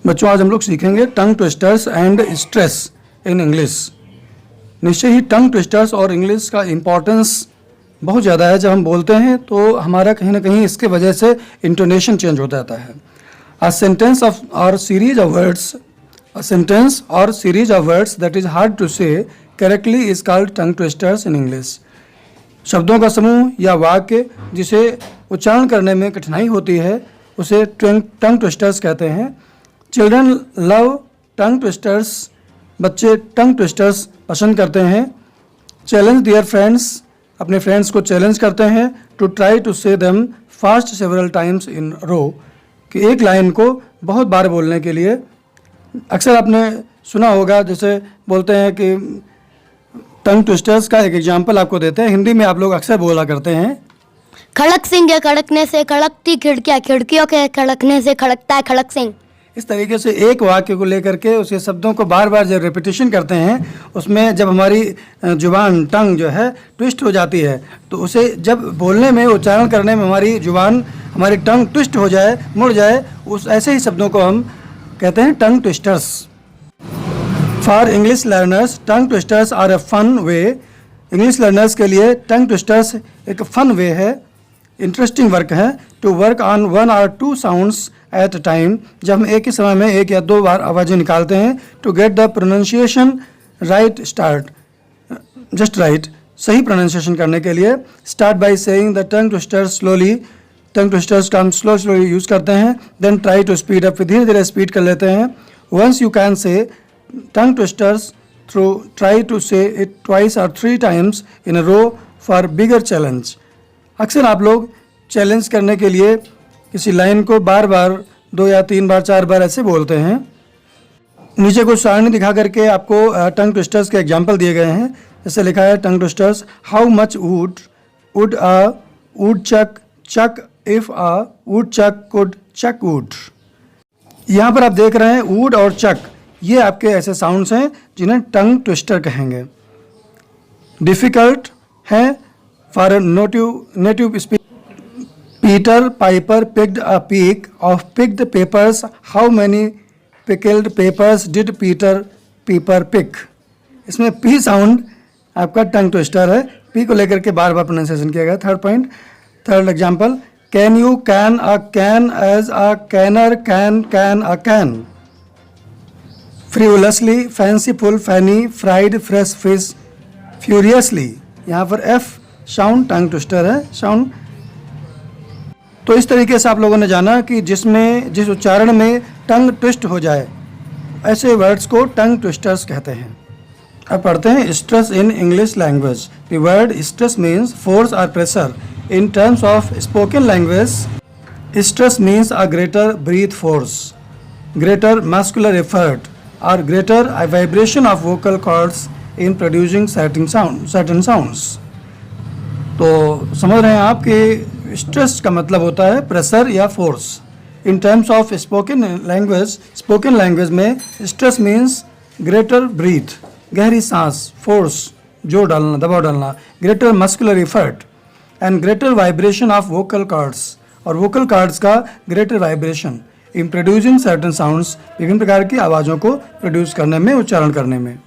बच्चों आज हम लोग सीखेंगे टंग twisters and stress in English. निश्चय ही टंग ट्विस्टर्स और इंग्लिश का इम्पोर्टेंस बहुत ज़्यादा है। जब हम बोलते हैं तो हमारा कहीं ना कहीं इसके वजह से इंटोनेशन चेंज हो जाता है। अ सेंटेंस ऑफ और series of words, a sentence और series of words that is hard to say correctly is called tongue twisters in English. शब्दों का समूह या वाक्य जिसे उच्चारण करने में कठिनाई होती है उसे टंग ट्विस्टर्स कहते हैं। चिल्ड्रन लव टंग ट्विस्टर्स, बच्चे टंग ट्विस्टर्स पसंद करते हैं। चैलेंज दियर फ्रेंड्स, अपने फ्रेंड्स को चैलेंज करते हैं। To try to say them fast several times in row, कि एक लाइन को बहुत बार बोलने के लिए। अक्सर आपने सुना होगा, जैसे बोलते हैं कि टंग ट्विस्टर्स का एक एग्जाम्पल आपको देते हैं। हिंदी में आप लोग अक्सर बोला करते हैं, खड़क सिंह के खड़कने से खड़कती खिड़कियां, खिड़कियों के खड़कने से खड़कता है खड़क सिंह। इस तरीके से एक वाक्य को लेकर के उसके शब्दों को बार बार जब रिपीटिशन करते हैं, उसमें जब हमारी जुबान टंग जो है ट्विस्ट हो जाती है, तो उसे जब बोलने में उच्चारण करने में हमारी जुबान हमारी टंग ट्विस्ट हो जाए, मुड़ जाए, उस ऐसे ही शब्दों को हम कहते हैं tongue twisters. For English learners tongue twisters are a fun way. English learners के लिए टंग ट्विस्टर्स एक फन वे है, इंटरेस्टिंग वर्क है। टू वर्क ऑन वन और two sounds at a time, जब हम एक ही समय में एक या दो बार आवाज़ें निकालते हैं। To get the pronunciation right start, just right, सही प्रोनाउंसिएशन करने के लिए start by saying the tongue twisters slowly. Tongue twisters का हम स्लोली यूज़ करते हैं। Then try to speed up, धीरे धीरे स्पीड कर लेते हैं। Once you can say tongue twisters through try to say it twice और 3 times in a row for bigger challenge. अक्सर आप लोग चैलेंज करने के लिए किसी लाइन को बार बार 2 या 3 बार 4 बार ऐसे बोलते हैं। नीचे कुछ सारणी दिखा करके आपको टंग ट्विस्टर्स के एग्जाम्पल दिए गए हैं। जैसे लिखा है tongue twisters, how much wood a woodchuck if a woodchuck could chuck wood. यहाँ पर आप देख रहे हैं वुड और चक, ये आपके ऐसे साउंड्स हैं जिन्हें टंग ट्विस्टर कहेंगे। डिफ़िकल्ट है for native speech. Peter Piper picked a peck of picked papers. How many pickled papers did Peter Piper pick? इसमें P साउंड आपका टंग ट्विस्टर है। P को लेकर के बार बार प्रोनाउंसिएशन किया गया। Third example, can you can a can as a canner can a can. Frivolously, fanciful, fanny, fried fresh fish, furiously, यहाँ पर F साउंड टंग ट्विस्टर है साउंड। तो इस तरीके से आप लोगों ने जाना कि जिस उच्चारण में टंग ट्विस्ट हो जाए, ऐसे वर्ड्स को टंग ट्विस्टर्स कहते हैं। अब पढ़ते हैं stress in English language. The word stress means force और pressure. In terms of spoken language, stress means a greater breath force, greater muscular effort और greater vibration of vocal cords in producing certain sounds. तो समझ रहे हैं आप कि stress का मतलब होता है प्रेशर या force. In terms of spoken language में स्ट्रेस मीन्स ग्रेटर ब्रीथ, गहरी सांस, फोर्स, जोर डालना, दबाव डालना, greater muscular effort and greater vibration of vocal chords, और वोकल कॉर्ड्स का greater vibration in producing certain sounds, विभिन्न प्रकार की आवाज़ों को प्रोड्यूस करने में, उच्चारण करने में।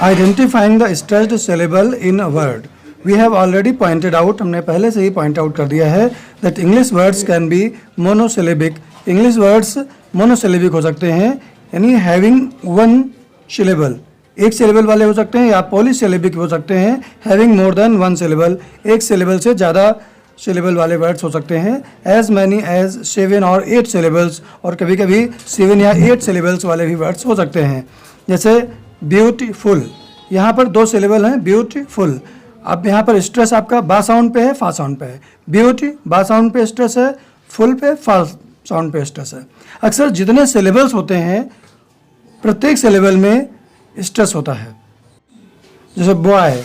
Identifying the stressed syllable in a word. We have already pointed out, हमने पहले से ही पॉइंट आउट कर दिया है that English words can be monosyllabic. English words monosyllabic हो सकते हैं, यानी हैविंग 1 सिलेबल, एक सिलेबल वाले हो सकते हैं, या पॉलीसिलेबिक हो सकते हैं, हैविंग मोर देन 1 सिलेबल, एक सिलेबल से ज़्यादा सिलेबल वाले वर्ड्स हो सकते हैं। एज मैनी एज 7 और 8 सिलेबल्स, और कभी कभी 7 या 8 सिलेबल्स वाले भी वर्ड्स हो सकते हैं। जैसे ब्यूटीफुल, यहाँ पर 2 सिलेबल हैं, ब्यूटीफुल। अब यहाँ पर स्ट्रेस आपका बा साउंड पे है, फा साउंड पे है। ब्यूटी बा साउंड पे स्ट्रेस है, फुल पे फा साउंड पे स्ट्रेस है। अक्सर जितने सिलेबल्स होते हैं, प्रत्येक सिलेबल में स्ट्रेस होता है। जैसे बॉय,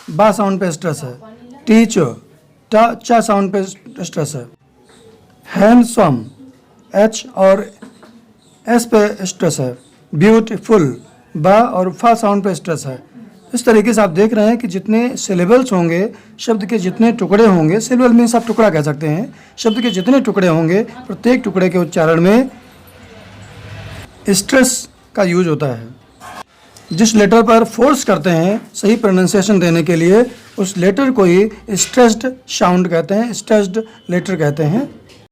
बा साउंड पे स्ट्रेस है। टीचर, चा साउंड पे स्ट्रेस है। हैंडसम, एच और एस पे स्ट्रेस है। ब्यूटीफुल, बा और फा साउंड पे स्ट्रेस है। इस तरीके से आप देख रहे हैं कि जितने सिलेबल्स होंगे, शब्द के जितने टुकड़े होंगे, सिलेबल मीन्स आप टुकड़ा कह सकते हैं, शब्द के जितने टुकड़े होंगे, प्रत्येक टुकड़े के उच्चारण में स्ट्रेस का यूज होता है। जिस लेटर पर फोर्स करते हैं सही प्रोनाउंसिएशन देने के लिए, उस लेटर को ही स्ट्रेस्ड साउंड कहते हैं, स्ट्रेस्ड लेटर कहते हैं।